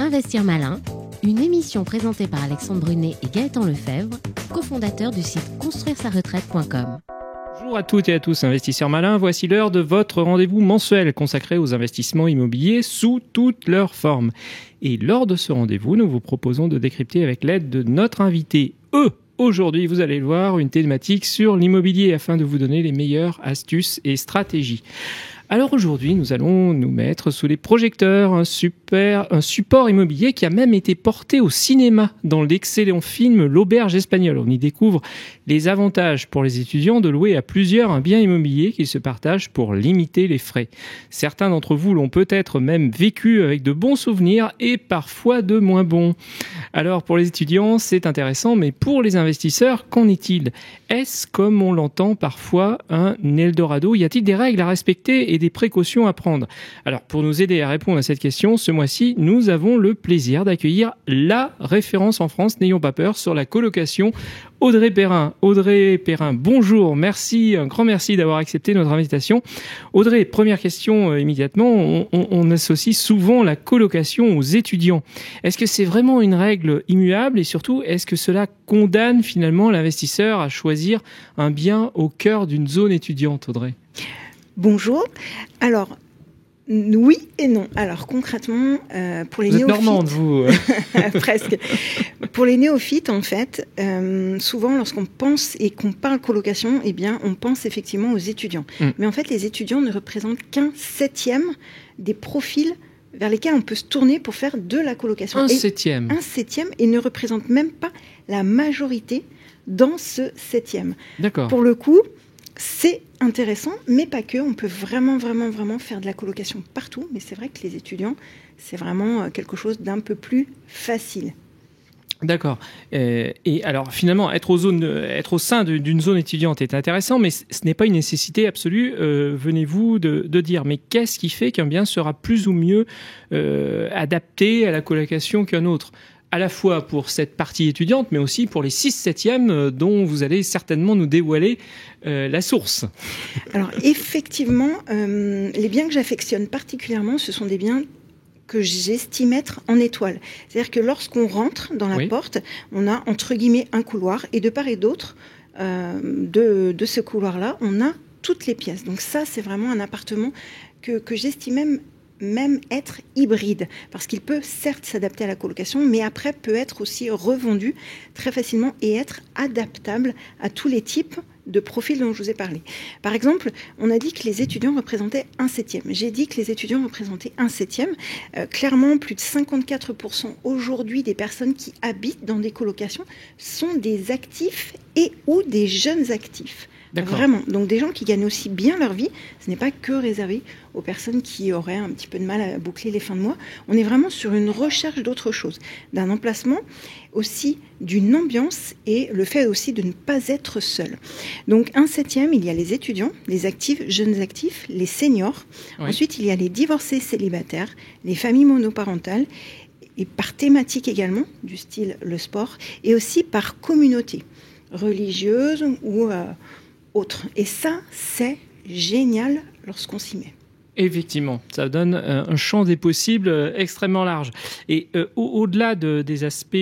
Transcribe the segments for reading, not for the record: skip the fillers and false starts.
Investir Malin, une émission présentée par Alexandre Brunet et Gaëtan Lefebvre, cofondateurs du site construire-sa-retraite.com. Bonjour à toutes et à tous, investisseurs malins. Voici l'heure de votre rendez-vous mensuel consacré aux investissements immobiliers sous toutes leurs formes. Et lors de ce rendez-vous, nous vous proposons de décrypter avec l'aide de notre invité, Aujourd'hui, vous allez le voir, une thématique sur l'immobilier afin de vous donner les meilleures astuces et stratégies. Alors aujourd'hui, nous allons nous mettre sous les projecteurs un support immobilier qui a même été porté au cinéma dans l'excellent film L'Auberge espagnole. On y découvre les avantages pour les étudiants de louer à plusieurs un bien immobilier qu'ils se partagent pour limiter les frais. Certains d'entre vous l'ont peut-être même vécu avec de bons souvenirs et parfois de moins bons. Alors pour les étudiants, c'est intéressant, mais pour les investisseurs, qu'en est-il ? Est-ce, comme on l'entend parfois, un Eldorado ? Y a-t-il des règles à respecter et des précautions à prendre ? Alors, pour nous aider à répondre à cette question, ce mois-ci, nous avons le plaisir d'accueillir la référence en France, n'ayons pas peur, sur la colocation, Audrey Perrin. Audrey Perrin, bonjour, merci, un grand merci d'avoir accepté notre invitation. Audrey, première question immédiatement, on associe souvent la colocation aux étudiants. Est-ce que c'est vraiment une règle immuable et surtout, est-ce que cela condamne finalement l'investisseur à choisir un bien au cœur d'une zone étudiante, Audrey ? Bonjour. Alors, oui et non. Alors, concrètement, pour les néophytes... Vous êtes normande, vous Presque. Pour les néophytes, en fait, souvent, lorsqu'on pense et qu'on parle colocation, eh bien, on pense effectivement aux étudiants. Mais en fait, les étudiants ne représentent qu'un septième des profils vers lesquels on peut se tourner pour faire de la colocation. Un septième, et ne représentent même pas la majorité dans ce septième. D'accord. Pour le coup, c'est intéressant, mais pas que. On peut vraiment faire de la colocation partout. Mais c'est vrai que les étudiants, c'est vraiment quelque chose d'un peu plus facile. D'accord. Et alors finalement, être au sein d'une zone étudiante est intéressant, mais ce n'est pas une nécessité absolue, venez-vous de dire. Mais qu'est-ce qui fait qu'un bien sera plus ou mieux adapté à la colocation qu'un autre ? À la fois pour cette partie étudiante, mais aussi pour les 6/7e dont vous allez certainement nous dévoiler la source. Alors effectivement, les biens que j'affectionne particulièrement, ce sont des biens que j'estime être en étoile. C'est-à-dire que lorsqu'on rentre dans la porte, on a entre guillemets un couloir, et de part et d'autre de ce couloir-là, on a toutes les pièces. Donc ça, c'est vraiment un appartement que j'estime même être hybride, parce qu'il peut certes s'adapter à la colocation, mais après peut être aussi revendu très facilement et être adaptable à tous les types de profils dont je vous ai parlé. Par exemple, on a dit que les étudiants représentaient un septième. J'ai dit que les étudiants représentaient un septième. Clairement, plus de 54% aujourd'hui des personnes qui habitent dans des colocations sont des actifs et ou des jeunes actifs. D'accord. Vraiment. Donc des gens qui gagnent aussi bien leur vie. Ce n'est pas que réservé aux personnes qui auraient un petit peu de mal à boucler les fins de mois. On est vraiment sur une recherche d'autre chose, d'un emplacement, aussi d'une ambiance et le fait aussi de ne pas être seul. Donc un septième, il y a les étudiants, les actifs, jeunes actifs, les seniors. Oui. Ensuite, il y a les divorcés célibataires, les familles monoparentales, et par thématique également, du style le sport, et aussi par communauté religieuse ou autre. Et ça, c'est génial lorsqu'on s'y met. Effectivement, ça donne un champ des possibles extrêmement large. Et au-delà des aspects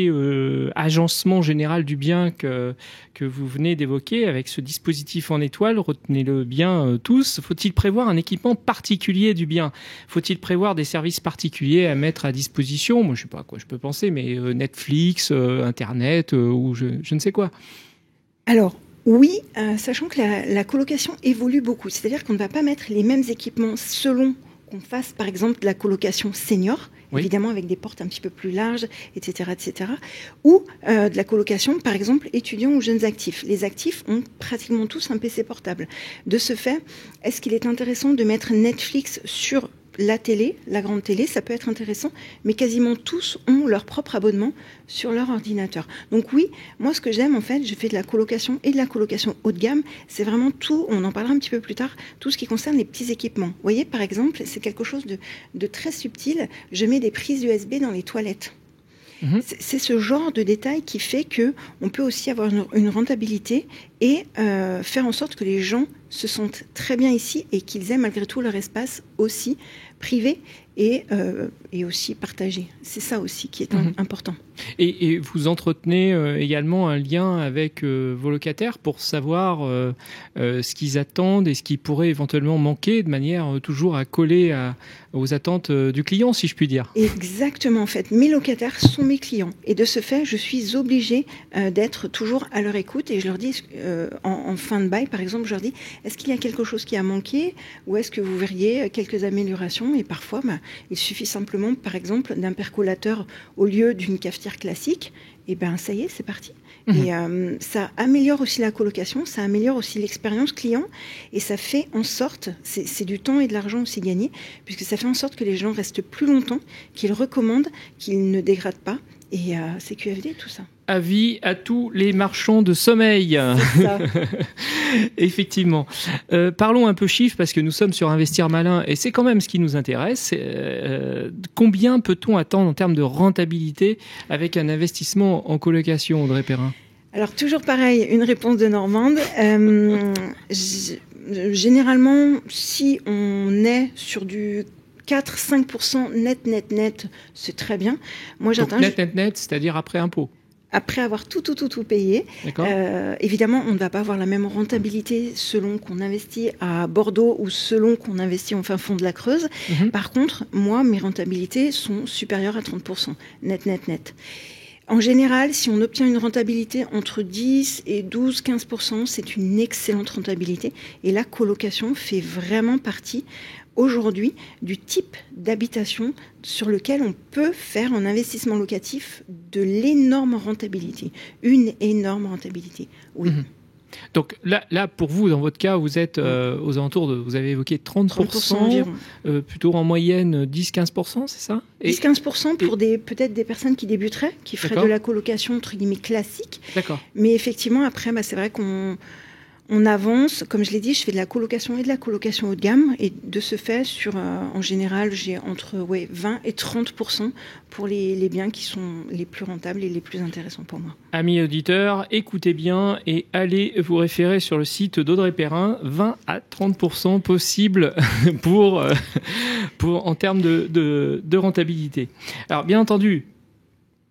agencement général du bien que vous venez d'évoquer, avec ce dispositif en étoile, retenez-le bien tous, faut-il prévoir un équipement particulier du bien ? Faut-il prévoir des services particuliers à mettre à disposition ? Moi, je ne sais pas à quoi je peux penser, mais Netflix, Internet ou je ne sais quoi. Alors, oui, sachant que la colocation évolue beaucoup. C'est-à-dire qu'on ne va pas mettre les mêmes équipements selon qu'on fasse, par exemple, de la colocation senior, évidemment avec des portes un petit peu plus larges, etc., ou de la colocation, par exemple, étudiants ou jeunes actifs. Les actifs ont pratiquement tous un PC portable. De ce fait, est-ce qu'il est intéressant de mettre Netflix sur la télé, la grande télé, ça peut être intéressant, mais quasiment tous ont leur propre abonnement sur leur ordinateur. Donc oui, moi ce que j'aime en fait, je fais de la colocation et de la colocation haut de gamme, c'est vraiment tout, on en parlera un petit peu plus tard, tout ce qui concerne les petits équipements. Vous voyez, par exemple, c'est quelque chose de très subtil, je mets des prises USB dans les toilettes. C'est ce genre de détail qui fait qu'on peut aussi avoir une rentabilité et faire en sorte que les gens se sentent très bien ici et qu'ils aient malgré tout leur espace aussi privé et aussi partagé. C'est ça aussi qui est important. Et vous entretenez également un lien avec vos locataires pour savoir ce qu'ils attendent et ce qui pourrait éventuellement manquer, de manière toujours à coller aux attentes du client, si je puis dire. Exactement, en fait. Mes locataires sont mes clients. Et de ce fait, je suis obligée d'être toujours à leur écoute. Et je leur dis, en fin de bail, par exemple, je leur dis, est-ce qu'il y a quelque chose qui a manqué ou est-ce que vous verriez quelques améliorations? Et parfois, il suffit simplement, par exemple, d'un percolateur au lieu d'une cafetière classique. Et ça y est, c'est parti. Et ça améliore aussi la colocation, ça améliore aussi l'expérience client et ça fait en sorte, c'est du temps et de l'argent aussi gagné, puisque ça fait en sorte que les gens restent plus longtemps, qu'ils recommandent, qu'ils ne dégradent pas. Et c'est QFD tout ça. Avis à tous les marchands de sommeil. C'est ça. Effectivement. Parlons un peu chiffres parce que nous sommes sur Investir Malin et c'est quand même ce qui nous intéresse. Combien peut-on attendre en termes de rentabilité avec un investissement en colocation, Audrey Perrin? Alors toujours pareil, une réponse de Normande. Généralement, si on est sur du 4-5% net, c'est très bien. Moi, j'attends. Net, c'est-à-dire après impôt. Après avoir tout payé. Évidemment, on ne va pas avoir la même rentabilité selon qu'on investit à Bordeaux ou selon qu'on investit en fin fond de la Creuse. Par contre, moi, mes rentabilités sont supérieures à 30%, net. En général, si on obtient une rentabilité entre 10 et 12-15%, c'est une excellente rentabilité. Et la colocation fait vraiment partie aujourd'hui du type d'habitation sur lequel on peut faire en investissement locatif de l'énorme rentabilité. Une énorme rentabilité, oui. Donc là, pour vous, dans votre cas, vous êtes aux alentours de, vous avez évoqué 30% environ. Plutôt en moyenne 10-15%, c'est ça? 10-15% pour peut-être des personnes qui débuteraient, qui feraient de la colocation entre guillemets classique. D'accord. Mais effectivement, après, c'est vrai qu'on avance. Comme je l'ai dit, je fais de la colocation et de la colocation haut de gamme. Et de ce fait, en général, j'ai entre 20 et 30% pour les biens qui sont les plus rentables et les plus intéressants pour moi. Amis auditeurs, écoutez bien et allez vous référer sur le site d'Audrey Perrin. 20 à 30% possible en termes de rentabilité. Alors, bien entendu,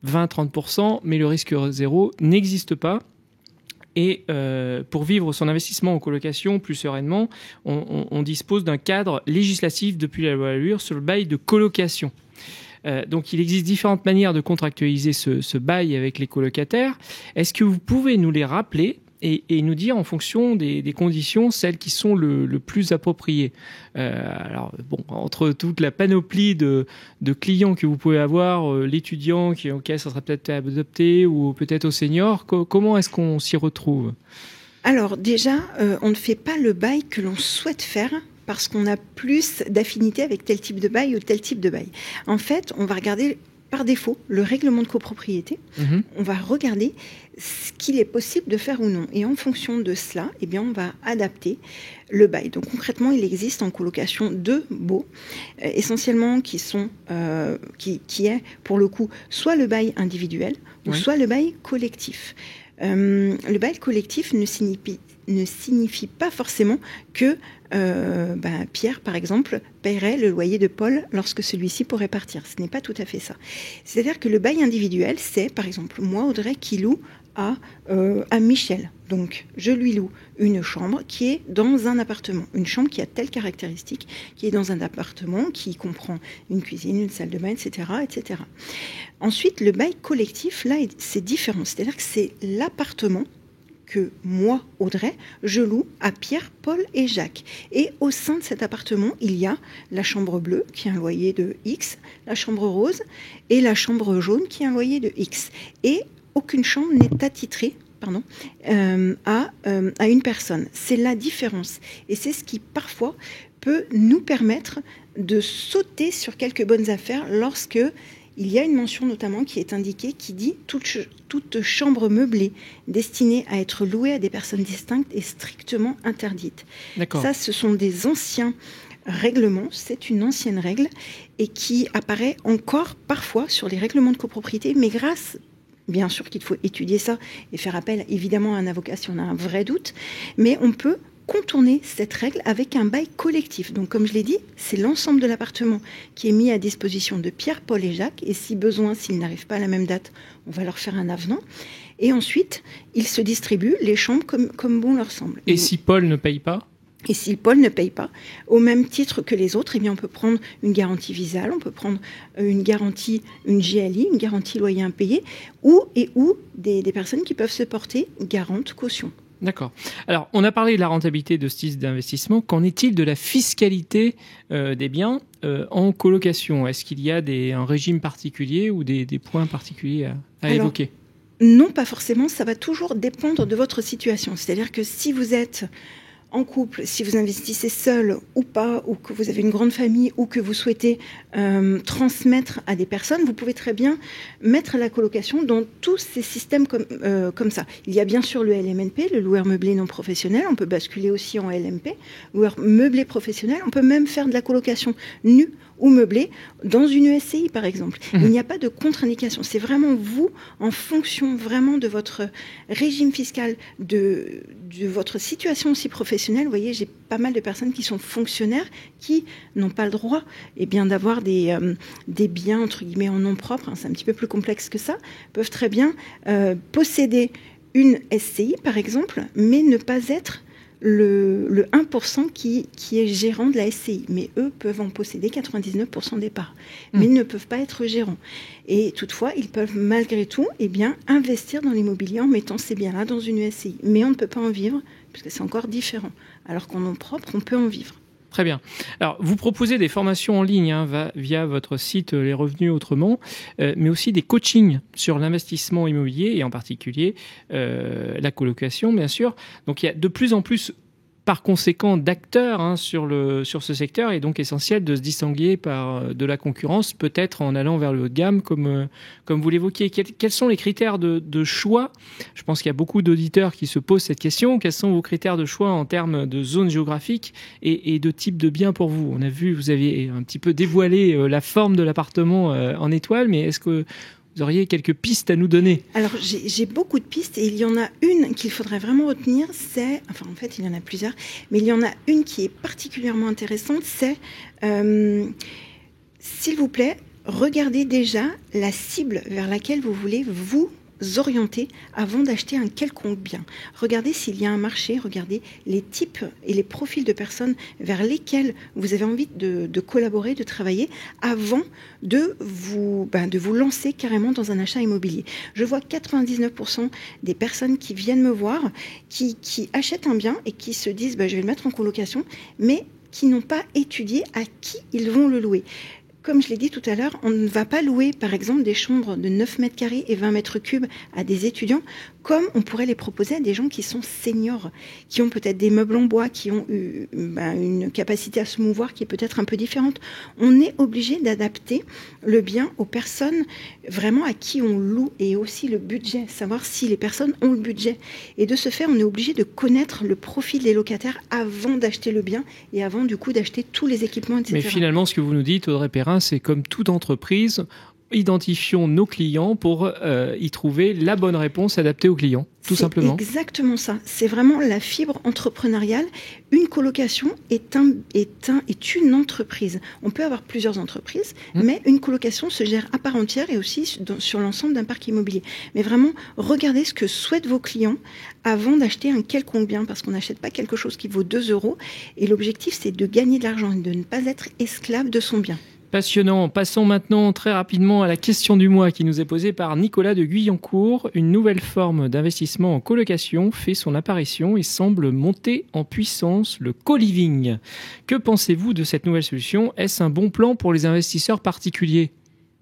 20-30%, mais le risque zéro n'existe pas. Et pour vivre son investissement en colocation plus sereinement, on dispose d'un cadre législatif depuis la loi Allure sur le bail de colocation. Donc il existe différentes manières de contractualiser ce bail avec les colocataires. Est-ce que vous pouvez nous les rappeler et nous dire en fonction des conditions celles qui sont le plus appropriées? Alors bon, entre toute la panoplie de clients que vous pouvez avoir, l'étudiant auquel ça serait peut-être adapté ou peut-être aux seniors, comment est-ce qu'on s'y retrouve? Alors déjà, on ne fait pas le bail que l'on souhaite faire parce qu'on a plus d'affinité avec tel type de bail ou tel type de bail. En fait, on va regarder par défaut le règlement de copropriété. On va regarder ce qu'il est possible de faire ou non. Et en fonction de cela, on va adapter le bail. Donc concrètement, il existe en colocation 2 baux, essentiellement qui est pour le coup soit le bail individuel ou soit le bail collectif. Le bail collectif ne signifie pas forcément que Pierre, par exemple, paierait le loyer de Paul lorsque celui-ci pourrait partir. Ce n'est pas tout à fait ça. C'est-à-dire que le bail individuel, c'est, par exemple, moi, Audrey, qui loue à Michel. Donc, je lui loue une chambre qui est dans un appartement. Une chambre qui a telle caractéristique, qui est dans un appartement, qui comprend une cuisine, une salle de bain, etc., etc. Ensuite, le bail collectif, là, c'est différent. C'est-à-dire que c'est l'appartement que moi, Audrey, je loue à Pierre, Paul et Jacques. Et au sein de cet appartement, il y a la chambre bleue, qui a un loyer de X, la chambre rose, et la chambre jaune, qui a un loyer de X. Et aucune chambre n'est attitrée à une personne. C'est la différence. Et c'est ce qui, parfois, peut nous permettre de sauter sur quelques bonnes affaires lorsque il y a une mention notamment qui est indiquée qui dit toute chambre meublée destinée à être louée à des personnes distinctes est strictement interdite. D'accord. Ça, ce sont des anciens règlements, c'est une ancienne règle et qui apparaît encore parfois sur les règlements de copropriété, mais grâce, bien sûr qu'il faut étudier ça et faire appel évidemment à un avocat si on a un vrai doute, mais on peut contourner cette règle avec un bail collectif. Donc, comme je l'ai dit, c'est l'ensemble de l'appartement qui est mis à disposition de Pierre, Paul et Jacques. Et si besoin, s'ils n'arrivent pas à la même date, on va leur faire un avenant. Et ensuite, ils se distribuent les chambres comme bon leur semble. Et si Paul ne paye pas ? Et si Paul ne paye pas, au même titre que les autres, eh bien on peut prendre une garantie Visale, on peut prendre une garantie, une GLI, une garantie loyer impayé, ou des personnes qui peuvent se porter garante caution. D'accord. Alors, on a parlé de la rentabilité de ce type d'investissement. Qu'en est-il de la fiscalité des biens en colocation ? Est-ce qu'il y a un régime particulier ou des points particuliers à évoquer ? Non, pas forcément. Ça va toujours dépendre de votre situation. C'est-à-dire que si vous êtes en couple, si vous investissez seul ou pas, ou que vous avez une grande famille, ou que vous souhaitez transmettre à des personnes, vous pouvez très bien mettre la colocation dans tous ces systèmes comme ça. Il y a bien sûr le LMNP, le loueur meublé non professionnel. On peut basculer aussi en LMP, loueur meublé professionnel. On peut même faire de la colocation nue ou meublé dans une SCI, par exemple. Il n'y a pas de contre-indication. C'est vraiment vous, en fonction vraiment de votre régime fiscal, de votre situation aussi professionnelle. Vous voyez, j'ai pas mal de personnes qui sont fonctionnaires, qui n'ont pas le droit d'avoir des biens, entre guillemets, en nom propre. C'est un petit peu plus complexe que ça. Peuvent très bien posséder une SCI, par exemple, mais ne pas être le 1% qui est gérant de la SCI. Mais eux peuvent en posséder 99% des parts. Mais ils ne peuvent pas être gérants. Et toutefois, ils peuvent malgré tout investir dans l'immobilier en mettant ces biens-là dans une SCI. Mais on ne peut pas en vivre, puisque c'est encore différent. Alors qu'en nom propre, on peut en vivre. Très bien. Alors, vous proposez des formations en ligne via votre site Les Revenus Autrement, mais aussi des coachings sur l'investissement immobilier et en particulier la colocation, bien sûr. Donc, il y a de plus en plus, par conséquent, d'acteurs sur ce secteur, et donc essentiel de se distinguer par de la concurrence, peut-être en allant vers le haut de gamme, comme vous l'évoquiez. Quels sont les critères de choix ? Je pense qu'il y a beaucoup d'auditeurs qui se posent cette question. Quels sont vos critères de choix en termes de zone géographique et de type de bien pour vous ? On a vu, vous aviez un petit peu dévoilé la forme de l'appartement en étoile, mais est-ce que vous auriez quelques pistes à nous donner ? Alors, j'ai beaucoup de pistes, et il y en a une qu'il faudrait vraiment retenir, en fait, il y en a plusieurs, mais il y en a une qui est particulièrement intéressante, c'est, s'il vous plaît, regardez déjà la cible vers laquelle vous voulez vous orienter avant d'acheter un quelconque bien. Regardez s'il y a un marché, regardez les types et les profils de personnes vers lesquels vous avez envie de collaborer, de travailler avant de vous lancer carrément dans un achat immobilier. Je vois 99% des personnes qui viennent me voir, qui achètent un bien et qui se disent je vais le mettre en colocation, mais qui n'ont pas étudié à qui ils vont le louer. Comme je l'ai dit tout à l'heure, on ne va pas louer, par exemple, des chambres de 9 mètres carrés et 20 mètres cubes à des étudiants, comme on pourrait les proposer à des gens qui sont seniors, qui ont peut-être des meubles en bois, qui ont une capacité à se mouvoir qui est peut-être un peu différente. On est obligé d'adapter le bien aux personnes vraiment à qui on loue, et aussi le budget, savoir si les personnes ont le budget. Et de ce fait, on est obligé de connaître le profil des locataires avant d'acheter le bien et avant du coup d'acheter tous les équipements, etc. Mais finalement, ce que vous nous dites, Audrey Perrin, c'est comme toute entreprise, identifions nos clients pour y trouver la bonne réponse adaptée aux clients, tout simplement. C'est exactement ça. C'est vraiment la fibre entrepreneuriale. Une colocation est une entreprise. On peut avoir plusieurs entreprises, mais une colocation se gère à part entière et aussi sur l'ensemble d'un parc immobilier. Mais vraiment, regardez ce que souhaitent vos clients avant d'acheter un quelconque bien, parce qu'on n'achète pas quelque chose qui vaut 2 €. Et l'objectif, c'est de gagner de l'argent et de ne pas être esclave de son bien. Passionnant. Passons maintenant très rapidement à la question du mois qui nous est posée par Nicolas de Guyancourt. Une nouvelle forme d'investissement en colocation fait son apparition et semble monter en puissance, le co-living. Que pensez-vous de cette nouvelle solution ? Est-ce un bon plan pour les investisseurs particuliers ?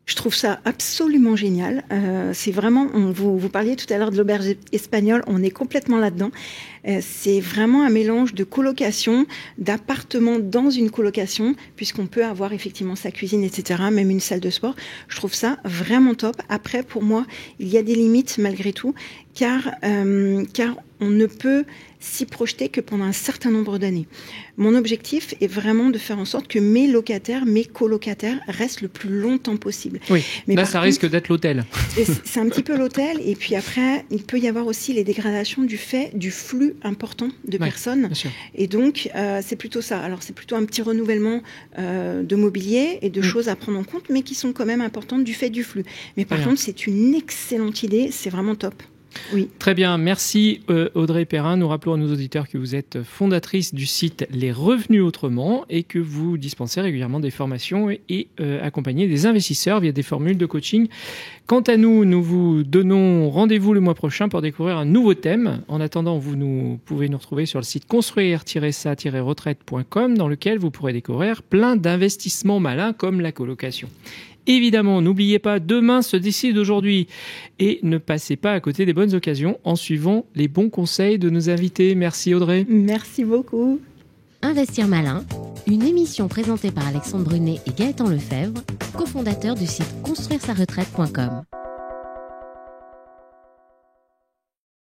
Je trouve ça absolument génial. C'est vraiment, vous parliez tout à l'heure de l'auberge espagnole, on est complètement là-dedans. C'est vraiment un mélange de colocation, d'appartements dans une colocation, puisqu'on peut avoir effectivement sa cuisine, etc., même une salle de sport. Je trouve ça vraiment top. Après, pour moi, il y a des limites malgré tout, car on ne peut s'y projeter que pendant un certain nombre d'années. Mon objectif est vraiment de faire en sorte que mes locataires, mes colocataires restent le plus longtemps possible. Oui, mais là ça risque d'être l'hôtel. C'est un petit peu l'hôtel, et puis après, il peut y avoir aussi les dégradations du fait du flux important de personnes. Et donc, c'est plutôt ça. Alors, c'est plutôt un petit renouvellement de mobilier et de choses à prendre en compte, mais qui sont quand même importantes du fait du flux. Mais par contre, c'est une excellente idée, c'est vraiment top. Oui. Très bien, merci Audrey Perrin. Nous rappelons à nos auditeurs que vous êtes fondatrice du site Les Revenus Autrement et que vous dispensez régulièrement des formations et accompagnez des investisseurs via des formules de coaching. Quant à nous, nous vous donnons rendez-vous le mois prochain pour découvrir un nouveau thème. En attendant, vous pouvez nous retrouver sur le site construire-sa-retraite.com dans lequel vous pourrez découvrir plein d'investissements malins comme la colocation. Évidemment, n'oubliez pas, demain se décide aujourd'hui et ne passez pas à côté des bonnes occasions en suivant les bons conseils de nos invités. Merci Audrey. Merci beaucoup. Investir malin, une émission présentée par Alexandre Brunet et Gaëtan Lefebvre, cofondateurs du site construire-sa-retraite.com.